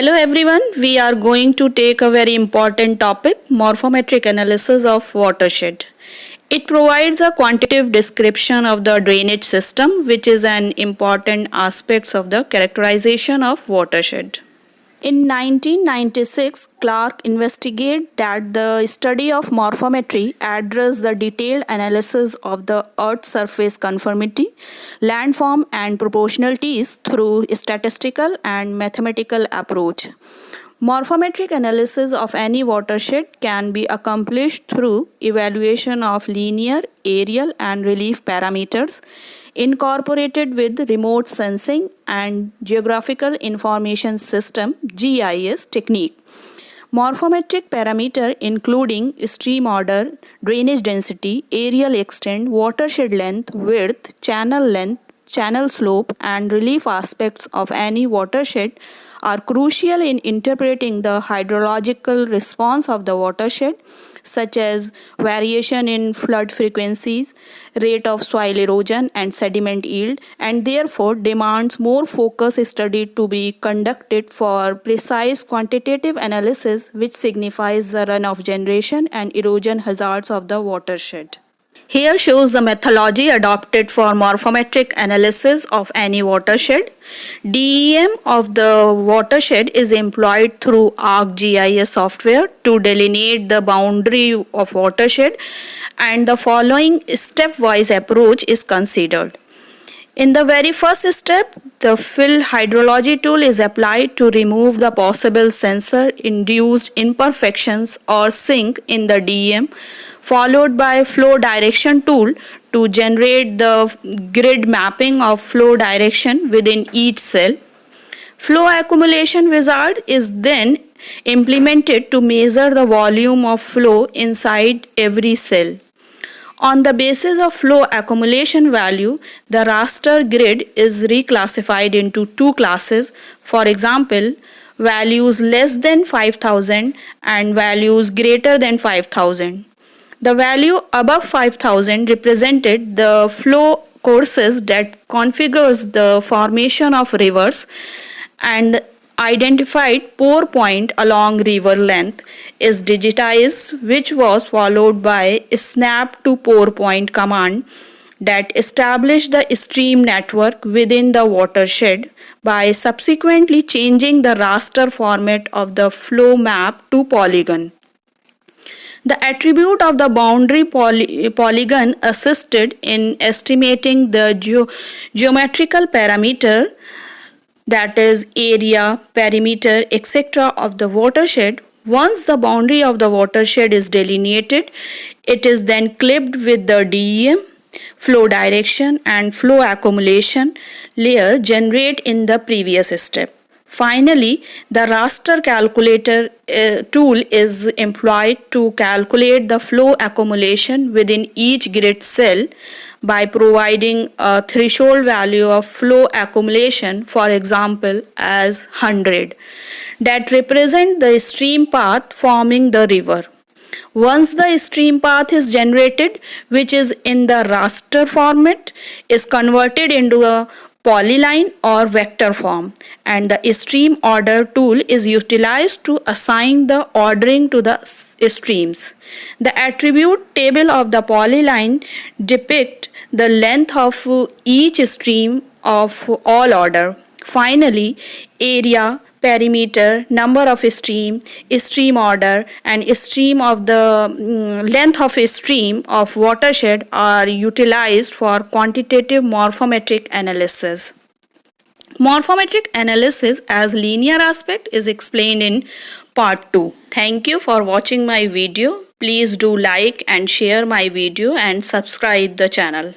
Hello everyone, we are going to take a very important topic, morphometric analysis of watershed. It provides a quantitative description of the drainage system, which is an important aspect of the characterization of watershed. In 1996, Clark investigated that the study of morphometry addressed the detailed analysis of the Earth's surface conformity, landform, and proportionalities through statistical and mathematical approach. Morphometric analysis of any watershed can be accomplished through evaluation of linear, aerial, and relief parameters incorporated with remote sensing and geographical information system GIS technique. Morphometric parameter including stream order, drainage density, aerial extent, watershed length, width, channel slope, and relief aspects of any watershed are crucial in interpreting the hydrological response of the watershed, such as variation in flood frequencies, rate of soil erosion, and sediment yield, and therefore demands more focused study to be conducted for precise quantitative analysis, which signifies the runoff generation and erosion hazards of the watershed. Here shows the methodology adopted for morphometric analysis of any watershed. DEM of the watershed is employed through ArcGIS software to delineate the boundary of watershed, and the following stepwise approach is considered. In the very first step, the fill hydrology tool is applied to remove the possible sensor-induced imperfections or sink in the DEM, followed by flow direction tool to generate the grid mapping of flow direction within each cell. Flow accumulation wizard is then implemented to measure the volume of flow inside every cell. On the basis of flow accumulation value, the raster grid is reclassified into two classes. For example, values less than 5000 and values greater than 5000. The value above 5000 represented the flow courses that configures the formation of rivers, and identified pore point along river length is digitized, which was followed by snap to pore point command that established the stream network within the watershed by subsequently changing the raster format of the flow map to polygon. The attribute of the boundary polygon assisted in estimating the geometrical parameter, that is area, perimeter, etc. of the watershed. Once the boundary of the watershed is delineated, it is then clipped with the DEM, flow direction, and flow accumulation layer generated in the previous step. Finally, the raster calculator tool is employed to calculate the flow accumulation within each grid cell by providing a threshold value of flow accumulation, for example as 100, that represent the stream path forming the river. Once the stream path is generated, which is in the raster format, is converted into a polyline or vector form, and the stream order tool is utilized to assign the ordering to the streams. The attribute table of the polyline depicts the length of each stream of all order. Finally, area, perimeter, number of stream order, and stream of the length of a stream of watershed are utilized for quantitative morphometric analysis. Morphometric analysis as linear aspect is explained in part 2. Thank you for watching my video. Please do like and share my video and subscribe the channel.